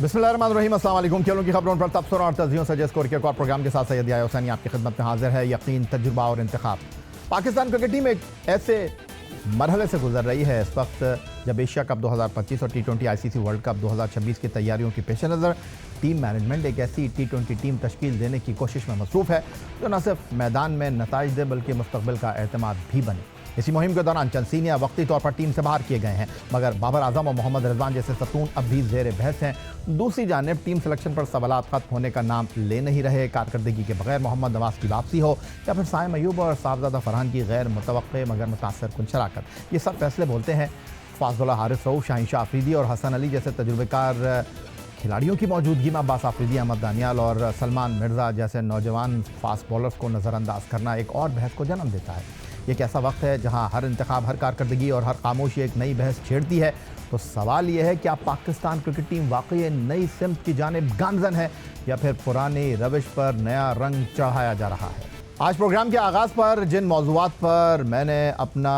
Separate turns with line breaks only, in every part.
बिस्मिल्लाहिर्रहमानिर्रहीम, अस्सलाम वालेकुम। खेलों की खबरों पर तबसरों और तज़ियों से स्कोर के एक और प्रोग्राम के साथ सैयद याह्या हुसैनी आपकी खिदमत में हाजिर है। यकीन, तजुर्बा और इंतखाब। पाकिस्तान क्रिकेट टीम एक ऐसे मरहले से गुजर रही है इस वक्त जब एशिया कप 2025 और T20 ICC वर्ल्ड कप 2026 की तैयारियों के पेश नज़र टीम मैनेजमेंट एक ऐसी T20 टीम तश्कील देने की कोशिश में मसरूफ़ है जो न सिर्फ मैदान में नताइज दे बल्कि मुस्तक़बिल का एतमाद भी बने। इसी मुहिम के दौरान चंद सीनियर वक्ती तौर पर टीम से बाहर किए गए हैं, मगर बाबर आजम और मोहम्मद रिजवान जैसे सतून अब भी ज़ेर बहस हैं। दूसरी जानिब टीम सिलेक्शन पर सवालात खत्म होने का नाम ले नहीं रहे। कारकर्दगी के बगैर मोहम्मद नवाज की वापसी हो या फिर साइम अयूब और साहबजादा फरहान की गैर मुतवक्के मगर मुतासर कुन शराकत, ये सब फैसले बोलते हैं फाजुल्लाह हारिस रऊफ, शाहीन शाह अफरीदी और हसन अली जैसे तजुर्बेकार खिलाड़ियों की मौजूदगी में अब्बास आफरीदी, अहमद दानियाल और सलमान मिर्ज़ा जैसे नौजवान फास्ट बॉलर्स को नज़रअंदाज करना एक और बहस को जन्म देता है। एक ऐसा वक्त है जहां हर इंतखाब, हर कारकर्दगी और हर खामोशी एक नई बहस छेड़ती है। तो सवाल यह है कि आप पाकिस्तान क्रिकेट टीम वाकई नई सिमत की जानिब गामजन है या फिर पुरानी रविश पर नया रंग चढ़ाया जा रहा है। आज प्रोग्राम के आगाज़ पर जिन मौज़ूआत पर मैंने अपना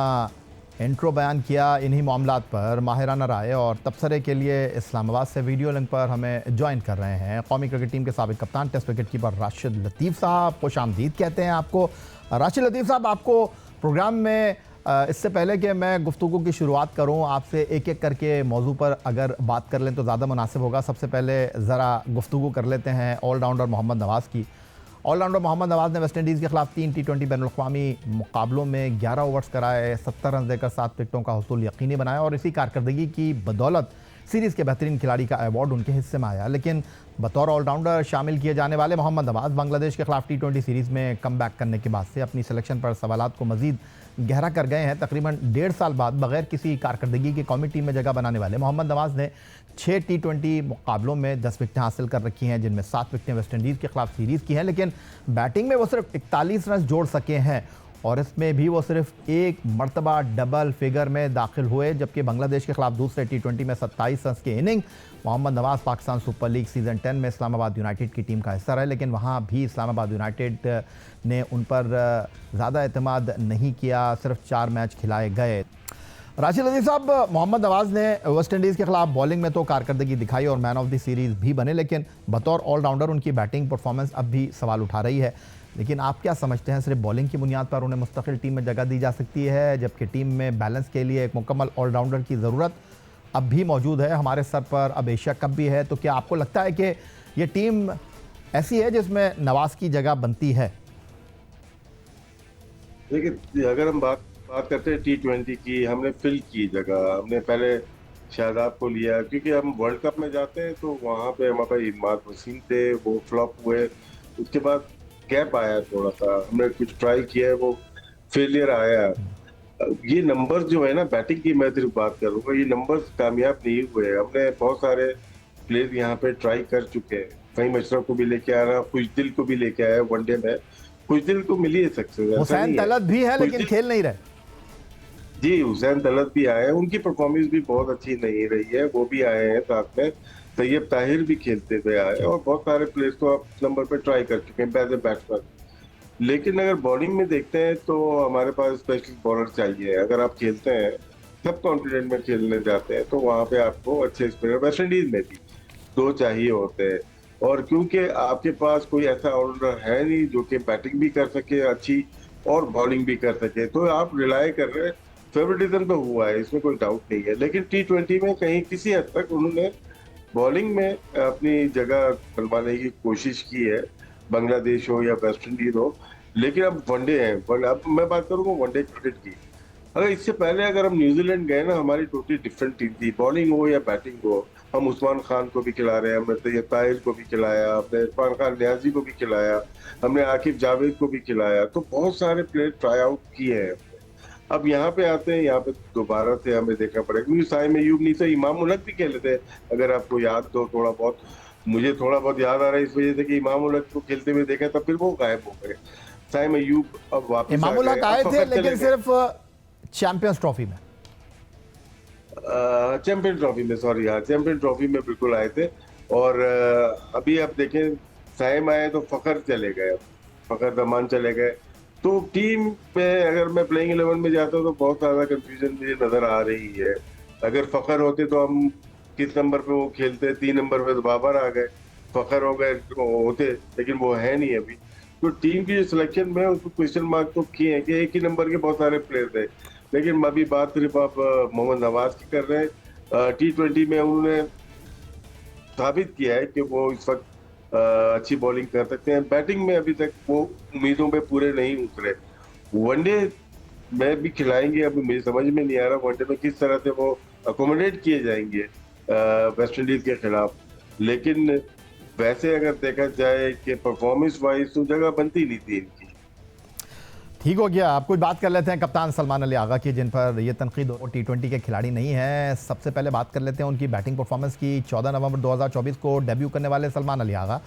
इंट्रो बयान किया, इन्हीं मामलात पर माहिराना राय और तबसरे के लिए इस्लामाबाद से वीडियो लिंक पर हमें ज्वाइन कर रहे हैं कौमी क्रिकेट टीम के साबिक कप्तान, test wicket keeper Rashid Latif साहब। खुशामदीद कहते हैं आपको। राशिद लतीफ़ साहब, आपको प्रोग्राम में इससे पहले कि मैं गुफ्तगू की शुरुआत करूं, आपसे एक एक करके मौजू पर अगर बात कर लें तो ज़्यादा मुनासिब होगा। सबसे पहले ज़रा गुफ्तगू कर लेते हैं ऑलराउंडर मोहम्मद नवाज़ की। ऑलराउंडर मोहम्मद नवाज़ ने वेस्ट इंडीज़ के खिलाफ 3 T20 बैनुल-अक़वामी मुकाबलों में 11 ओवर्स कराए, 70 रन देकर 7 विकेटों का हुसूल यकीनी बनाया और इसी कारकर्दगी की बदौलत सीरीज़ के बेहतरीन खिलाड़ी का अवार्ड उनके हिस्से में आया। लेकिन बतौर ऑलराउंडर शामिल किए जाने वाले मोहम्मद नवाज़ बांग्लादेश के खिलाफ T20 सीरीज़ में कम बैक करने के बाद से अपनी सिलेक्शन पर सवालात को मज़ीद गहरा कर गए हैं। तकरीबन 1.5 साल बाद बगैर किसी कारकर्दगी की कौमी टीम में जगह बनाने वाले मोहम्मद नवाज़ ने 6 T20 मुकाबलों में 10 विकेटें हासिल कर रखी हैं, जिनमें 7 विकेटें वेस्ट इंडीज़ के खिलाफ सीरीज़ की हैं। लेकिन बैटिंग में वो सिर्फ 41 रन जोड़ सके हैं और इसमें भी वो सिर्फ एक मरतबा डबल फिगर में दाखिल हुए, जबकि बांग्लादेश के खिलाफ दूसरे T20 में 27 रन के इनिंग। मोहम्मद नवाज़ पाकिस्तान सुपर लीग सीज़न 10 में इस्लामाबाद यूनाइटेड की टीम का हिस्सा रहे, लेकिन वहाँ भी इस्लामाबाद यूनाइटेड ने उन पर ज़्यादा एतमाद नहीं किया, सिर्फ 4 मैच खिलाए गए। राशिद लतीफ़ साहब, मोहम्मद नवाज़ ने वेस्ट इंडीज़ के खिलाफ बॉलिंग में तो कारकर्दगी दिखाई और मैन ऑफ द सीरीज़ भी बने, लेकिन बतौर ऑलराउंडर उनकी बैटिंग परफॉर्मेंस अब भी सवाल उठा रही है। लेकिन आप क्या समझते हैं, सिर्फ बॉलिंग की बुनियाद पर उन्हें मुस्तकिल टीम में जगह दी जा सकती है, जबकि टीम में बैलेंस के लिए एक मुकम्मल ऑलराउंडर की ज़रूरत अब भी मौजूद है? हमारे सर पर अब एशिया कप भी है, तो क्या आपको लगता है कि ये टीम ऐसी है जिसमें नवाज़ की जगह बनती है?
देखिए, अगर हम बात करते हैं T20 की, हमने फिल की जगह, हमने पहले शादाब को लिया क्योंकि हम वर्ल्ड कप में जाते हैं तो वहाँ पे हमारे पास इमाद वसीम थे, वो फ्लॉप हुए। उसके बाद गैप आया थोड़ा सा, हमने कुछ ट्राई किया है, वो फेलियर आया। ये नंबर जो है ना, बैटिंग की मैं सिर्फ बात करूँगा, ये नंबर कामयाब नहीं हुए। हमने बहुत सारे प्लेयर यहाँ पे ट्राई कर चुके हैं। फहीम अशरफ को भी लेके आया, खुशदिल को भी लेके आया वनडे में। खुशदिल को मिली है सक्सेस,
हुसैन तलत भी है लेकिन खेल नहीं रहे।
जी, हुसैन तलत भी आए हैं, उनकी परफॉर्मेंस भी बहुत अच्छी नहीं रही है, वो भी आए हैं साथ में। तैयब ताहिर भी खेलते हुए आए और बहुत सारे प्लेयर्स तो आप नंबर पे ट्राई कर चुके हैं एज ए बैट्समैन। लेकिन अगर बॉलिंग में देखते हैं तो हमारे पास स्पेशल बॉलर चाहिए। अगर आप खेलते हैं, सब कॉन्टिनेंट में खेलने जाते हैं, तो वहाँ पे आपको अच्छे स्पिनर, वेस्ट इंडीज में भी 2 चाहिए होते हैं। और क्योंकि आपके पास कोई ऐसा ऑलराउंडर है नहीं जो कि बैटिंग भी कर सके अच्छी और बॉलिंग भी कर सके, तो आप रिलाय कर रहे हैं, फेवरेटिज्म तो हुआ है, इसमें कोई डाउट नहीं है। लेकिन T20 में कहीं किसी हद तक उन्होंने बॉलिंग में अपनी जगह बनवाने की कोशिश की है, बांग्लादेश हो या वेस्ट इंडीज हो। लेकिन अब वनडे है, अब मैं बात करूंगा वनडे क्रिकेट की। अगर इससे पहले अगर हम न्यूजीलैंड गए ना, हमारी टोटली डिफरेंट टीम थी, बॉलिंग हो या बैटिंग हो। हम उस्मान खान को भी खिला रहे हैं, हमने तैयब ताहिर को भी खिलाया, हमने इरफान खान न्याजी को भी खिलाया, हमने आकिब जावेद को भी खिलाया, तो बहुत सारे प्लेयर ट्राई आउट किए हैं। अब यहाँ पे आते हैं, यहाँ पे दोबारा से हमें देखना पड़ेगा क्योंकि साइम अयूब नहीं से इमाम उल हक भी खेले थे, अगर आपको याद हो थोड़ा बहुत। मुझे थोड़ा बहुत याद आ रहा है इस वजह से कि इमाम उल हक को खेलते हुए देखा था, फिर वो गायब हो गए। साइम अयूब अब वापस
इमाम उल हक आए थे लेकिन सिर्फ चैंपियंस ट्रॉफी में,
चैंपियन ट्रॉफी में, सॉरी, हाँ चैंपियन ट्रॉफी में बिल्कुल आए थे। और अभी आप देखें, साइम आए तो फखर चले गए, फखर दमान चले गए। तो टीम में अगर मैं प्लेइंग 11 में जाता हूँ तो बहुत ज्यादा कंफ्यूजन मुझे नजर आ रही है। अगर फखर होते तो हम किस नंबर पे वो खेलते, 3 नंबर पे तो बाबर आ गए, फखर हो गए होते, लेकिन वो है नहीं अभी। तो टीम की जो सिलेक्शन में उसको क्वेश्चन मार्क तो किए हैं कि एक ही नंबर के बहुत सारे प्लेयर थे, लेकिन अभी बात सिर्फ आप मोहम्मद नवाज की कर रहे हैं। T20 में उन्होंने साबित किया है कि वो इस वक्त अच्छी बॉलिंग कर सकते हैं। बैटिंग में अभी तक वो उम्मीदों पे पूरे नहीं उतरे। वनडे में भी खिलाएंगे, अभी मुझे समझ में नहीं आ रहा वनडे में किस तरह से वो अकोमोडेट किए जाएंगे वेस्ट इंडीज के खिलाफ। लेकिन वैसे अगर देखा जाए कि परफॉर्मेंस वाइज तो जगह बनती नहीं थी इनकी।
ठीक हो गया। आप कुछ बात कर लेते हैं कप्तान सलमान अली आगा की, जिन पर ये तनकीद हो T20 के खिलाड़ी नहीं हैं। सबसे पहले बात कर लेते हैं उनकी बैटिंग परफॉर्मेंस की। 14 नवंबर 2024 को डेब्यू करने वाले सलमान अली आगा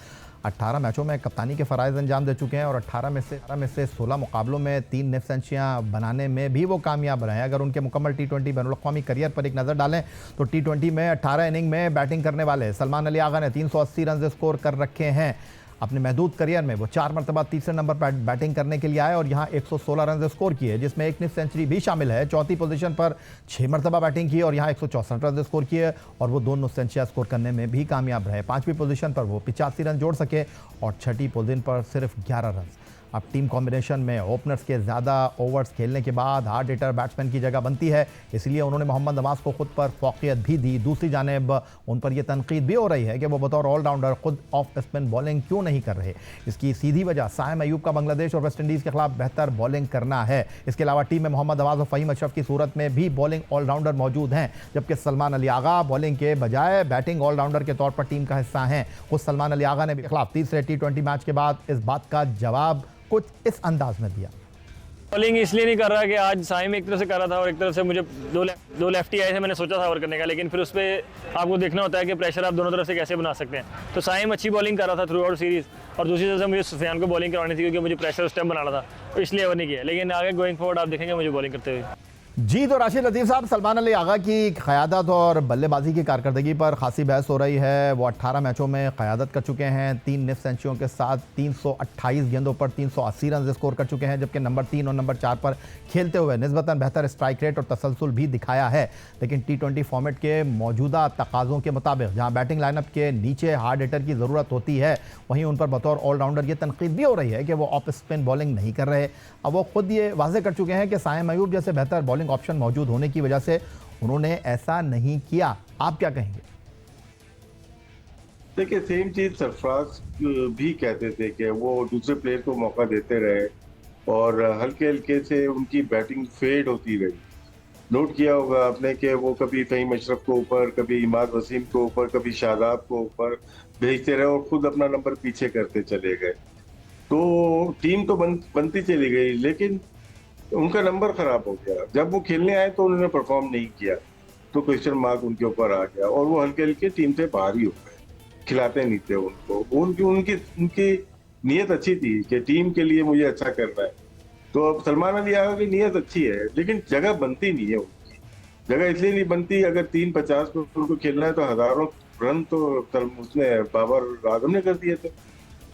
18 मैचों में कप्तानी के फ़राइज़ अंजाम दे चुके हैं और 18 में से 16 मुकाबलों में 3 निफ सेंचुरियाँ बनाने में भी वो कामयाब रहे हैं। अगर उनके मुकम्मल T20 बैनुल-अक़वामी करियर पर एक नज़र डालें तो T20 में 18 इनिंग में बैटिंग करने वाले सलमान अली आगा ने 380 रन स्कोर कर रखे हैं। अपने महदूद करियर में वो 4 मरतबा तीसरे नंबर पर बैटिंग करने के लिए आए और यहाँ 116 रन स्कोर किए, जिसमें एक निफ सेंचुरी भी शामिल है। चौथी पोजीशन पर 6 मरतबा बैटिंग की और यहाँ 164 रन स्कोर किए और वो दोनों सेंचुरियाँ स्कोर करने में भी कामयाब रहे। 5वीं पोजीशन पर वो 85 रन जोड़ सके और 6ठी पोजीशन पर सिर्फ 11 रन। अब टीम कॉम्बिनेशन में ओपनर्स के ज़्यादा ओवर्स खेलने के बाद हार्ड हिटर बैट्समैन की जगह बनती है, इसलिए उन्होंने मोहम्मद नवाज को खुद पर फोकियत भी दी। दूसरी जानिब उन पर यह तनकीद भी हो रही है कि वो बतौर ऑलराउंडर खुद ऑफ स्पिन बॉलिंग क्यों नहीं कर रहे। इसकी सीधी वजह साइम अयूब का बांग्लादेश और वेस्ट इंडीज़ के खिलाफ बेहतर बॉलिंग करना है। इसके अलावा टीम में मोहम्मद नवाज और फ़हीम अशरफ की सूरत में भी बॉलिंग ऑलराउंडर मौजूद हैं, जबकि सलमान अली आगा बॉलिंग के बजाय बैटिंग ऑलराउंडर के तौर पर टीम का हिस्सा हैं। खुद सलमान अली आगा ने भी खिलाफ तीसरे T20 मैच के बाद इस बात का जवाब कुछ इस अंदाज में दिया।
बॉलिंग इसलिए नहीं कर रहा कि आज साइम एक तरफ से कर रहा था और एक तरफ से मुझे दो लेफ्टी आए थे, मैंने सोचा था ओवर करने का, लेकिन फिर उस पर आपको देखना होता है कि प्रेशर आप दोनों तरफ से कैसे बना सकते हैं। तो साइम अच्छी बॉलिंग कर रहा था थ्रू आउट सीरीज़ और दूसरी तरफ से मुझे सुफियान को बॉलिंग करवानी थी क्योंकि मुझे प्रेशर उस टाइम बनाना था, तो इसलिए ओवर नहीं किया। लेकिन आगे गोइंग फॉरवर्ड आप देखेंगे मुझे बॉलिंग करते हुए।
जी, तो राशिद लतीफ़ साहब, सलमान अली आगा की क़यादत और बल्लेबाजी की कारकर्दगी पर खासी बहस हो रही है। वो 18 मैचों में क़यादत कर चुके हैं, 3 निफ सेंचुरियों के साथ 328 गेंदों पर 380 रन स्कोर कर चुके हैं, जबकि नंबर 3 और नंबर 4 पर खेलते हुए निस्बतन बेहतर स्ट्राइक रेट और तसलसल भी दिखाया है। लेकिन T20 फॉर्मेट के मौजूदा तकाज़ों के मुताबिक जहाँ बैटिंग लाइनअप के नीचे हार्ड हिटर की ज़रूरत होती है, वहीं उन पर बतौर ऑलराउंडर ये तनकीद भी हो रही है कि वो ऑफ स्पिन बॉलिंग नहीं कर रहे। अब वो खुद ये वाज़ेह कर चुके हैं कि साइम अयूब जैसे बेहतर बॉलिंग ऑप्शन मौजूद होने की वजह से उन्होंने ऐसा नहीं किया। आप क्या कहेंगे?
देखिए, सेम चीज सरफराज भी कहते थे कि वो दूसरे प्लेयर को मौका देते रहे और हल्के हल्के से उनकी बैटिंग फेड होती रही। नोट किया होगा आपने कि वो कभी फ़हीम अशरफ को ऊपर, कभी इमाद वसीम को ऊपर, कभी शादाब को ऊपर भेजते रहे और खुद अपना नंबर पीछे करते चले गए। तो टीम तो बनती चली गई, लेकिन उनका नंबर खराब हो गया। जब वो खेलने आए तो उन्होंने परफॉर्म नहीं किया, तो क्वेश्चन मार्क उनके ऊपर आ गया और वो हल्के हल्के टीम से बाहर ही हो गए, खिलाते नहीं थे उनको। उनकी नीयत अच्छी थी कि टीम के लिए मुझे अच्छा करना है। तो अब सलमान अली आगा की नीयत अच्छी है, लेकिन जगह बनती नहीं है उनकी। जगह इसलिए नहीं बनती, अगर 350 पे उनको खेलना है तो हजारों रन तो उसने बाबर आजम ने कर दिए थे।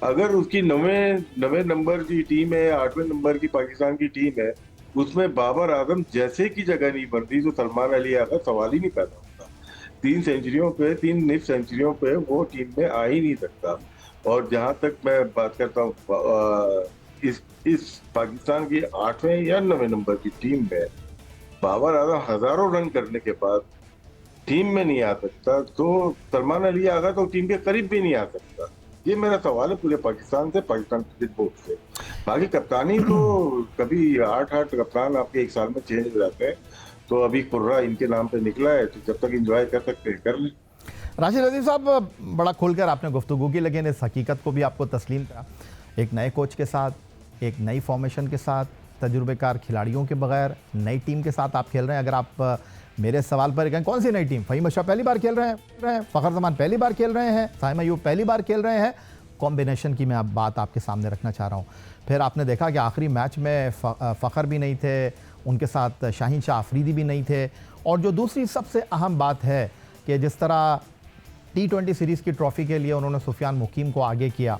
अगर उसकी 9वें नंबर की टीम है, 8वें नंबर की पाकिस्तान की टीम है, उसमें बाबर आजम जैसे की जगह नहीं बनती तो सलमान अली आगा सवाल ही नहीं पैदा होता। 3 निफ सेंचुरियों पे वो टीम में आ ही नहीं सकता। और जहां तक मैं बात करता हूँ इस पाकिस्तान की 8वें या 9वें नंबर की टीम में बाबर आजम हजारों रन करने के बाद टीम में नहीं आ सकता, तो सलमान अली आगा तो टीम के करीब भी नहीं आ सकता। ये मेरा सवाल है पूरे पाकिस्तान से, पाकिस्तान क्रिकेट बोर्ड से। बाकी कप्तानी तो कभी 8 कप्तान आपके एक साल में चेंज हो जाते हैं, तो अभी कुर्रा इनके नाम पे निकला है, तो जब तक एंजॉय कर सकते हैं कर लें।
राशिद लतीफ़ साहब, बड़ा खुलकर आपने गुफ्तगू की, लेकिन इस हकीकत को भी आपको तस्लीम करा, एक नए कोच के साथ, एक नई फॉर्मेशन के साथ, तजुर्बेकार खिलाड़ियों के बगैर नई टीम के साथ आप खेल रहे हैं। अगर आप मेरे सवाल पर कहें कौन सी नई टीम, फ़हीम अशरफ पहली बार खेल रहे हैं, फ़खर जमान पहली बार खेल रहे हैं, साइम अयूब पहली बार खेल रहे हैं, कॉम्बिनेशन की मैं बात आपके सामने रखना चाह रहा हूँ। फिर आपने देखा कि आखिरी मैच में फ़खर भी नहीं थे, उनके साथ शाहीन शाह अफरीदी भी नहीं थे। और जो दूसरी सबसे अहम बात है कि जिस तरह T20 सीरीज़ की ट्रॉफ़ी के लिए उन्होंने सुफियान मुकीम को आगे किया,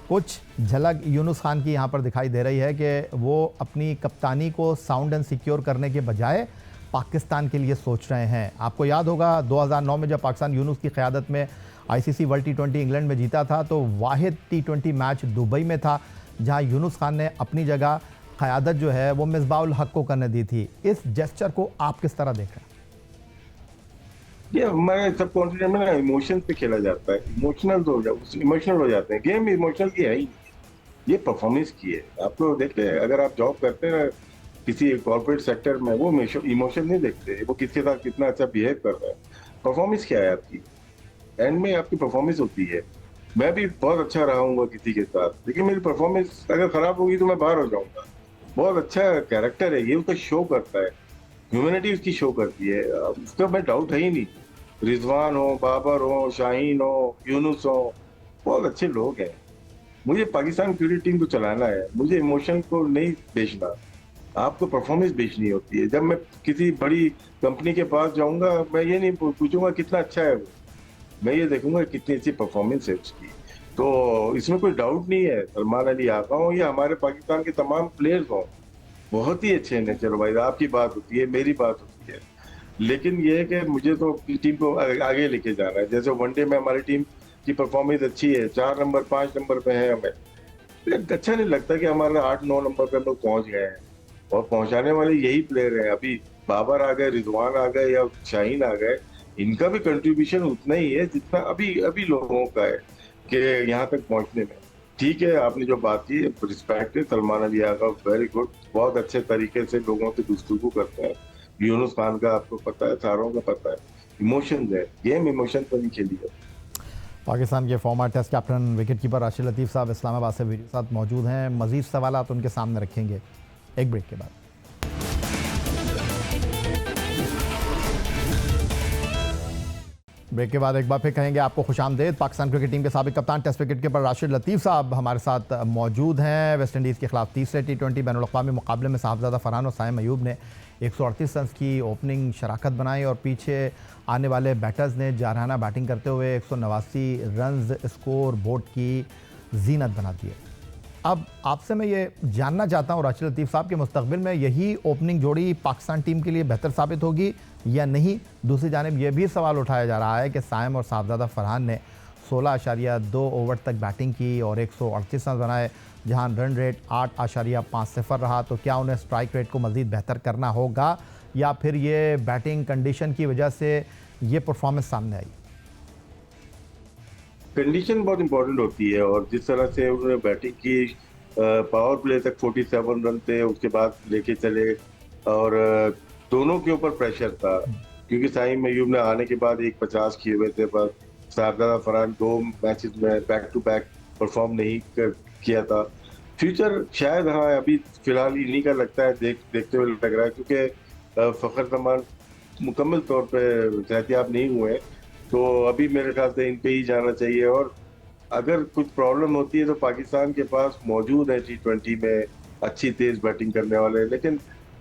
कुछ झलक यूनुस खान की यहाँ पर दिखाई दे रही है कि वो अपनी कप्तानी को साउंड एंड सिक्योर करने के बजाय पाकिस्तान के लिए सोच रहे हैं? आपको याद होगा 2009 में जब पाकिस्तान यूनुस की क़यादत में आईसीसी वर्ल्ड टी20 इंग्लैंड में जीता था, तो वाहिद टी20 मैच दुबई में था जहां यूनुस खान ने अपनी जगह क़यादत जो है वो मिसबाह उल हक को करने दी थी। इस जेस्चर को आप किस तरह देख रहे हैं?
ये हमारे सब कॉन्टिनेंट में ना इमोशन पे खेला जाता है, इमोशनल हो जाते हैं। गेम इमोशनल की है ही, ये परफॉर्मेंस की है। आप लोग देखते हैं, अगर आप जॉब करते हैं किसी कॉर्पोरेट सेक्टर में, वो इमोशन नहीं देखते, वो किसके साथ कितना अच्छा बिहेव कर रहा है। परफॉर्मेंस क्या है आपकी, एंड में आपकी परफॉर्मेंस होती है। मैं भी बहुत अच्छा रहा किसी के साथ, लेकिन मेरी परफॉर्मेंस अगर खराब होगी तो मैं बाहर हो जाऊंगा। बहुत अच्छा कैरेक्टर है ये, उसका शो करता है, ह्यूमैनिटी उसकी शो करती है, उसका मैं डाउट है ही नहीं। रिजवान हो, बाबर हो, शाहीन हो, यूनुस हो, बहुत अच्छे लोग हैं। मुझे पाकिस्तान क्रिकेट टीम को चलाना है, मुझे इमोशन को नहीं बेचना, आपको परफॉर्मेंस बेचनी होती है। जब मैं किसी बड़ी कंपनी के पास जाऊंगा, मैं ये नहीं पूछूंगा कितना अच्छा है वो, मैं ये देखूंगा कितनी अच्छी परफॉर्मेंस है उसकी। तो इसमें कोई डाउट नहीं है, सलमान अली आका हो या हमारे पाकिस्तान के तमाम प्लेयर्स हों, बहुत ही अच्छे नेचर वाइज आपकी बात होती है, मेरी बात होती है। लेकिन ये है कि मुझे तो टीम को आगे लेके जाना है। जैसे वनडे में हमारी टीम की परफॉर्मेंस अच्छी है, 4 नंबर 5 नंबर पे है, हमें अच्छा नहीं लगता कि हमारे 8-9 नंबर पे हम लोग पहुंच गए हैं, और पहुंचाने वाले यही प्लेयर हैं। अभी बाबर आ गए, रिजवान आ गए या शाहीन आ गए, इनका भी कंट्रीब्यूशन उतना ही है जितना अभी लोगों का है कि यहाँ तक पहुंचने में। ठीक है, आपने जो बात की, रिस्पेक्ट है, सलमान अली आगा वेरी गुड, बहुत अच्छे तरीके से लोगों से गुफ्तगू करते हैं। यूनुस खान का आपको पता है, सारों का पता है, इमोशंस है, गेम इमोशन पर नहीं खेली है।
पाकिस्तान के former test captain wicket keeper Rashid Latif साहब इस्लामाबाद से वीडियो साथ मौजूद हैं। मज़ीद सवालात उनके सामने रखेंगे एक ब्रेक के बाद। ब्रेक के बाद एक बार फिर कहेंगे आपको खुशामदीद। पाकिस्तान क्रिकेट टीम के साबिक कप्तान test wicket keeper Rashid Latif साहब हमारे साथ मौजूद हैं। वेस्ट इंडीज़ के खिलाफ तीसरे टी20 बैनुल-अक़वामी मुकाबले में साहबजादा फरहान और साइम अयूब ने 138 रन की ओपनिंग शराकत बनाई और पीछे आने वाले बैटर्स ने जारहाना बैटिंग करते हुए 189 रन स्कोर बोर्ड की जीनत बना दी है। अब आपसे मैं ये जानना चाहता हूँ राशिद लतीफ़ साहब के मुस्तक़बिल में यही ओपनिंग जोड़ी पाकिस्तान टीम के लिए बेहतर साबित होगी या नहीं। दूसरी जानिब यह भी सवाल उठाया जा रहा है कि साइम और साहबजादा फरहान ने 16.2 ओवर तक बैटिंग की और 138 रन बनाए, जहां रन रेट 8.50 रहा। तो क्या उन्हें स्ट्राइक रेट को मज़ीद बेहतर करना होगा या फिर ये बैटिंग कंडीशन की वजह से ये परफॉर्मेंस सामने आई?
कंडीशन बहुत इंपॉर्टेंट होती है, और जिस तरह से उन्होंने बैटिंग की, पावर प्ले तक 47 रन थे, उसके बाद लेके चले, और दोनों के ऊपर प्रेशर था क्योंकि साइम अयूब ने आने के बाद 150 किए हुए थे, पर साहबजादा फरहान 2 मैचेस में बैक टू बैक परफॉर्म नहीं किया था। फ्यूचर शायद, हाँ, अभी फिलहाल इन्हीं का लगता है, देखते हुए लग रहा है, क्योंकि फ़खर जमान मुकम्मल तौर पे सेहतियाब नहीं हुए, तो अभी मेरे ख्याल से इन पे ही जाना चाहिए। और अगर कुछ प्रॉब्लम होती है तो पाकिस्तान के पास मौजूद है टी20 में अच्छी तेज बैटिंग करने वाले, लेकिन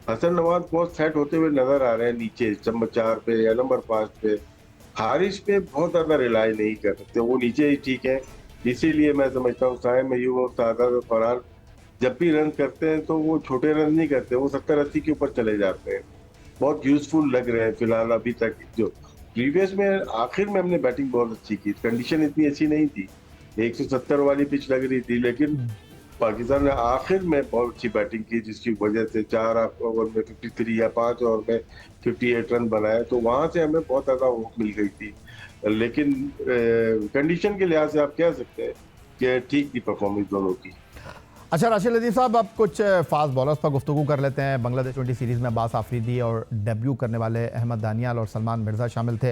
हसन नवाज बहुत सेट होते हुए नजर आ रहे हैं नीचे नंबर 4 पे या नंबर 5 पे। हारिश पे बहुत ज्यादा रिलाई नहीं कर सकते, वो नीचे ही ठीक है। इसीलिए मैं समझता हूँ साइम अयूब और साहबजादा फरहान जब भी रन करते हैं तो वो छोटे रन नहीं करते, वो 70-80 के ऊपर चले जाते हैं। बहुत यूजफुल लग रहे हैं फिलहाल अभी तक। जो प्रीवियस में आखिर में हमने बैटिंग बहुत अच्छी की, कंडीशन इतनी अच्छी नहीं थी, 170 वाली पिच लग रही थी, लेकिन पाकिस्तान ने आखिर में बहुत अच्छी बैटिंग की, जिसकी वजह से 4 ओवर में 53 या 5 ओवर में 58 रन बनाए, तो वहां से हमें बहुत ज्यादा होप मिल गई थी। लेकिन कंडीशन के लिहाज से आप कह सकते हैं कि ठीक थी परफॉर्मेंस दोनों की।
अच्छा राशिद लतीफ़ साहब, अब कुछ फास्ट बॉलर्स पर गुफ्तगू कर लेते हैं। बांग्लादेश 20 सीरीज़ में अब्बास आफरीदी और डेब्यू करने वाले अहमद दानियाल और सलमान मिर्ज़ा शामिल थे,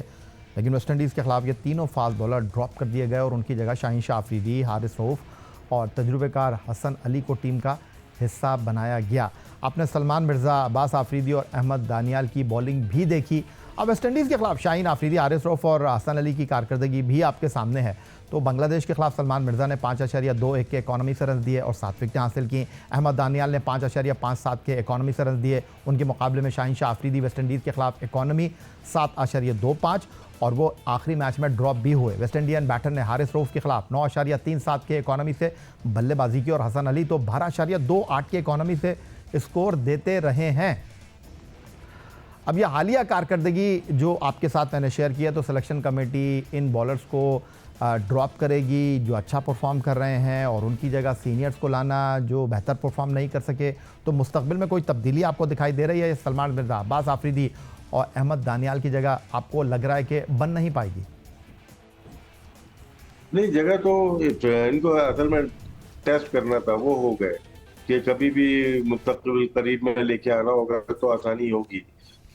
लेकिन वेस्ट इंडीज़ के खिलाफ ये तीनों फास्ट बॉलर ड्रॉप कर दिए गए और उनकी जगह शाहीन शाह अफरीदी, हारिस रऊफ़ और तजुर्बेकार हसन अली को टीम का हिस्सा बनाया गया। आपने सलमान मिर्ज़ा, अब्बास आफरीदी और अहमद दानियाल की बॉलिंग भी देखी। अब वेस्ट इंडीज़ के खिलाफ शाहीन आफरीदी, हारिस रऊफ़ और हसन अली की कारकर्दगी भी आपके सामने है। तो बांग्लादेश के खिलाफ सलमान मिर्ज़ा ने 5.21 के इकॉनमी से रन दिए और 7 विकेटें हासिल की। अहमद दानियाल ने 5.57 के इकॉनमी से रन दिए। उनके मुकाबले में शाहीन शाह अफरीदी वेस्ट इंडीज़ के खिलाफ इकॉनमी 7.25 और वो आखिरी मैच में ड्रॉप भी हुए। वेस्ट इंडियन बैटर ने हारिस रऊफ़ के खिलाफ 9.37 के इकॉनमी से बल्लेबाजी की और हसन अली तो 12.28 के इकॉनमी से स्कोर देते रहे हैं। अब ये हालिया कारकर्दगी जो आपके साथ मैंने शेयर किया, तो सिलेक्शन कमेटी इन बॉलर्स को ड्रॉप करेगी जो अच्छा परफॉर्म कर रहे हैं और उनकी जगह सीनियर्स को लाना जो बेहतर परफॉर्म नहीं कर सके। तो मुस्तकबिल में कोई तब्दीली आपको दिखाई दे रही है? सलमान मिर्ज़ा, अब्बास आफरीदी और अहमद दानियाल की जगह आपको लग रहा है कि बन नहीं पाएगी?
नहीं, जगह तो इनको असल में टेस्ट करना था, वो हो गए कि कभी भी मुस्तकबिल करीब में लेके आना होगा तो आसानी होगी।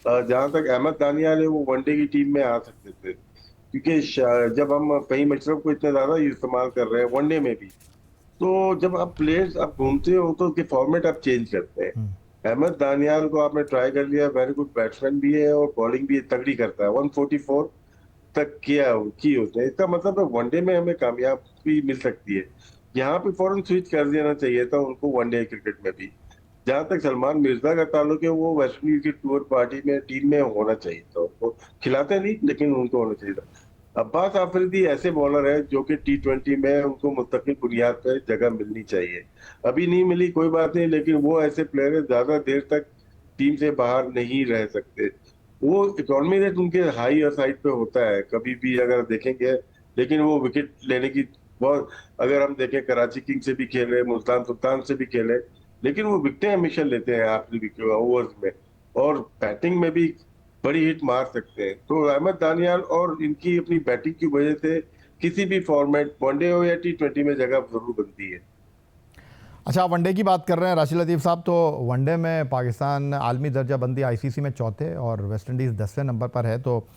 जहां तक अहमद दानियाल है, वो वनडे की टीम में आ सकते थे, क्योंकि जब हम फहीम अशरफ को इतना ज्यादा इस्तेमाल कर रहे हैं वनडे में भी, तो जब आप प्लेयर्स आप घूमते हो तो उसके फॉर्मेट आप चेंज करते हैं। अहमद दानियाल को आपने ट्राई कर लिया, वेरी गुड बैट्समैन भी है और बॉलिंग भी तगड़ी करता है, 144 तक की होते हैं। इसका मतलब है वनडे में हमें कामयाबी मिल सकती है। यहाँ पे फौरन स्विच कर देना चाहिए था उनको वनडे क्रिकेट में भी। जहां तक सलमान मिर्जा का ताल्लुक है, वो वेस्ट इंडीज की टूर पार्टी में टीम में होना चाहिए था, उनको खिलाते नहीं लेकिन उनको होना चाहिए था। अब्बास आफरीदी ऐसे बॉलर है जो कि T20 में उनको मुस्तकिल बुनियाद पर जगह मिलनी चाहिए। अभी नहीं मिली कोई बात नहीं, लेकिन वो ऐसे प्लेयर है ज्यादा देर तक टीम से बाहर नहीं रह सकते। वो इकोनॉमी रेट उनके हाई और साइड पे होता है कभी भी अगर देखेंगे, लेकिन वो विकेट लेने की बहुत, अगर हम देखें कराची किंग से भी खेले, मुल्तान सुल्तान से भी खेले, लेकिन वो विकेटें हमेशा लेते हैं आखिरी ओवर्स में, और बैटिंग में भी बड़ी हिट मार सकते हैं। तो अहमद दानियाल और इनकी अपनी बैटिंग की वजह से किसी भी फॉर्मेट वनडे हो या T20 में जगह जरूर बनती है।
अच्छा, वनडे की बात कर रहे हैं राशिद लतीफ़ साहब, तो वनडे में पाकिस्तान आलमी दर्जाबंदी ICC में चौथे और वेस्ट इंडीज़ 10वें नंबर पर है। तो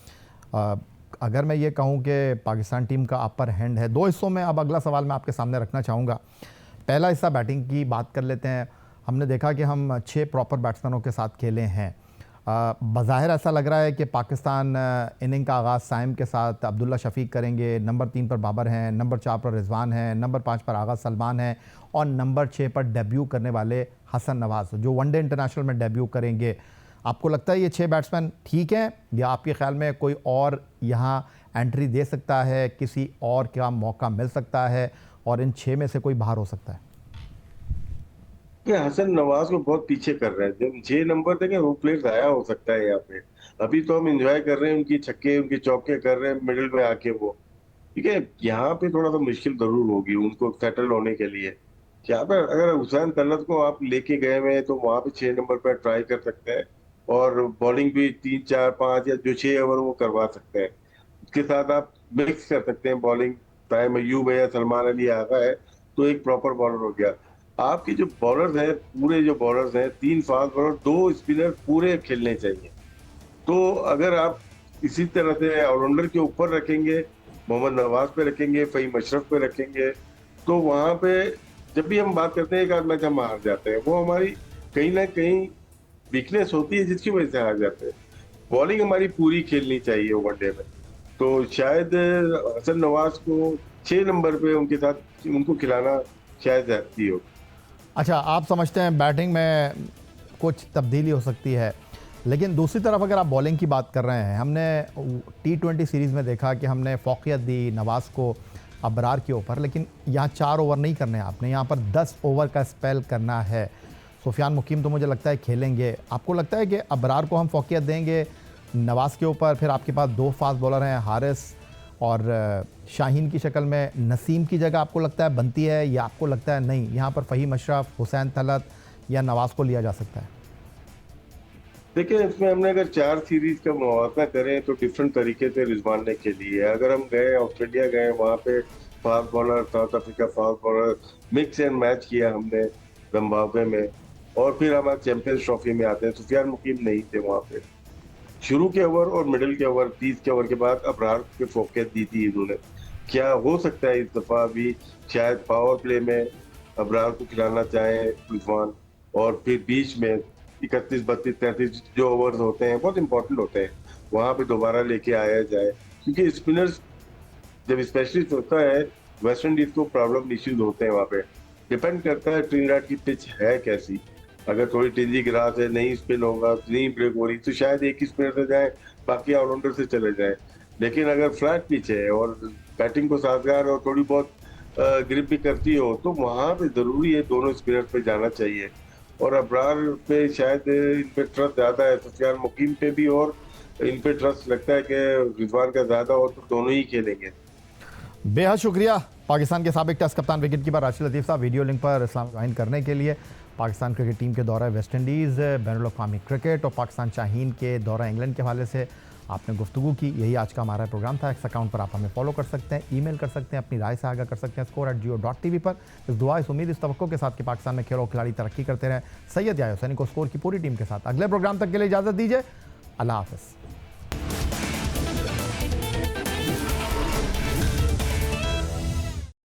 अगर मैं ये कहूँ कि पाकिस्तान टीम का अपर हैंड है, दो हिस्सों में अब अगला सवाल मैं आपके सामने रखना चाहूँगा। पहला हिस्सा बैटिंग की बात कर लेते हैं। हमने देखा कि हम 6 प्रॉपर बैट्समैनों के साथ खेले हैं। बज़ाहिर ऐसा लग रहा है कि पाकिस्तान इनिंग का आगाज़ साइम के साथ अब्दुल्ला शफीक करेंगे, नंबर 3 पर बाबर हैं, नंबर 4 पर रिजवान हैं, नंबर 5 पर आगा सलमान हैं और नंबर 6 पर डेब्यू करने वाले हसन नवाज़ जो वनडे इंटरनेशनल में डेब्यू करेंगे। आपको लगता है ये 6 बैट्समैन ठीक हैं, या आपके ख्याल में कोई और यहाँ एंट्री दे सकता है, किसी और का मौका मिल सकता है और इन 6 में से कोई बाहर हो सकता है?
कि हसन नवाज को बहुत पीछे कर रहे हैं। जब 6 नंबर देंगे वो प्लेयर आया हो सकता है यहाँ पे। अभी तो हम एंजॉय कर रहे हैं उनकी छक्के उनकी चौके कर रहे हैं मिडिल में आके वो, ठीक है। यहाँ पे थोड़ा सा मुश्किल जरूर होगी उनको सेटल होने के लिए। यहाँ पे अगर हुसैन तलत को आप लेके गए हुए हैं तो वहां पे 6 नंबर पर ट्राई कर सकते हैं, और बॉलिंग भी 3 4 5 या जो 6 ओवर वो करवा सकते हैं। उसके साथ आप मिक्स कर सकते हैं बॉलिंग, चाहे मयूब है या सलमान अली आगा है, तो एक प्रॉपर बॉलर हो गया। आपके जो बॉलर्स हैं, पूरे जो बॉलर्स हैं, 3 फास्ट बॉलर 2 स्पिनर पूरे खेलने चाहिए। तो अगर आप इसी तरह से ऑलराउंडर के ऊपर रखेंगे, मोहम्मद नवाज पे रखेंगे, फहीम अशरफ पे रखेंगे, तो वहां पे जब भी हम बात करते हैं एक आध मैच हम हार जाते हैं, वो हमारी कहीं ना कहीं वीकनेस होती है जिसकी वजह से हार जाते हैं। बॉलिंग हमारी पूरी खेलनी चाहिए वनडे में, तो शायद हसन नवाज को 6 नंबर पे उनके साथ उनको खिलाना शायद ज्यादती हो।
अच्छा, आप समझते हैं बैटिंग में कुछ तब्दीली हो सकती है, लेकिन दूसरी तरफ अगर आप बॉलिंग की बात कर रहे हैं, हमने T20 सीरीज़ में देखा कि हमने फ़ौक़ियत दी नवाज़ को अबरार के ऊपर, लेकिन यहाँ 4 ओवर नहीं करने, आपने यहाँ पर 10 ओवर का स्पेल करना है। सुफियान मुकीम तो मुझे लगता है खेलेंगे। आपको लगता है कि अबरार को हम फ़ौक़ियत देंगे नवाज़ के ऊपर, फिर आपके पास 2 फास्ट बॉलर हैं हारिस और शाहीन की शक्ल में, नसीम की जगह आपको लगता है बनती है, या आपको लगता है नहीं यहाँ पर फ़हीम अशरफ, हुसैन तलत या नवाज़ को लिया जा सकता है?
देखिए, इसमें हमने अगर 4 सीरीज का मुआवजा करें तो डिफरेंट तरीके से रिजवाने के लिए, अगर हम गए ऑस्ट्रेलिया गए, वहाँ पे fast bowler, south Africa fast bowler, mix and match किया हमने जिम्बाब्वे में, और फिर हमारे चैंपियंस ट्रॉफी में आते हैं। सुफियान मुकीम नहीं थे वहाँ पे। शुरू के ओवर और मिडिल के ओवर, 30 के ओवर के बाद अबरार पे फोकस दी थी इन्होंने। क्या हो सकता है इस दफा भी शायद पावर प्ले में अबरार को खिलाना चाहें रिजवान, और फिर बीच में 31, 32, 33 जो ओवर्स होते हैं बहुत इंपॉर्टेंट होते हैं, वहां पे दोबारा लेके आया जाए, क्योंकि स्पिनर्स जब स्पेशलिस्ट होता है वेस्ट इंडीज को प्रॉब्लम इश्यूज होते हैं। वहां पे डिपेंड करता है ट्रिनिडाद की पिच है कैसी। अगर थोड़ी टिंजी ग्रास है, नहीं स्पिन होगा, नहीं ब्रेक हो रही, तो शायद एक ही स्पिनर से जाए, बाकी ऑलराउंडर से चले जाए। लेकिन अगर फ्लैट पिच है और बैटिंग को साजगार और थोड़ी बहुत ग्रिप भी करती हो, तो वहां पे जरूरी है दोनों स्पिनर पे जाना चाहिए। और अबरार पे शायद इन पे ट्रस्ट ज्यादा है, सुफियान मुकीम पे भी, और इन पे ट्रस्ट लगता है कि रिजवान का ज्यादा हो तो दोनों ही खेलेंगे।
बेहद शुक्रिया पाकिस्तान के साबिक टेस्ट कप्तान विकेट कीपर राशिद लतीफ़ साहब वीडियो लिंक पर इस्लाम ज्वाइन करने के लिए। पाकिस्तान क्रिकेट टीम के दौरा वेस्ट इंडीज़, बैनुल अक़वामी क्रिकेट और पाकिस्तान शाहीन के दौरा इंग्लैंड के हवाले से आपने गुफ्तगू की। यही आज का हमारा प्रोग्राम था। इस अकाउंट पर आप हमें फॉलो कर सकते हैं, ईमेल कर सकते हैं, अपनी राय से आगाह कर सकते हैं score@geo.tv पर। इस दुआ, इस उम्मीद, इस तवक्को के साथ कि पाकिस्तान में खेल और खिलाड़ी तरक्की करते रहे। सैयद याह्या हुसैनी को स्कोर की पूरी टीम के साथ अगले प्रोग्राम तक के लिए इजाज़त दीजिए। अल्लाह हाफ़िज़।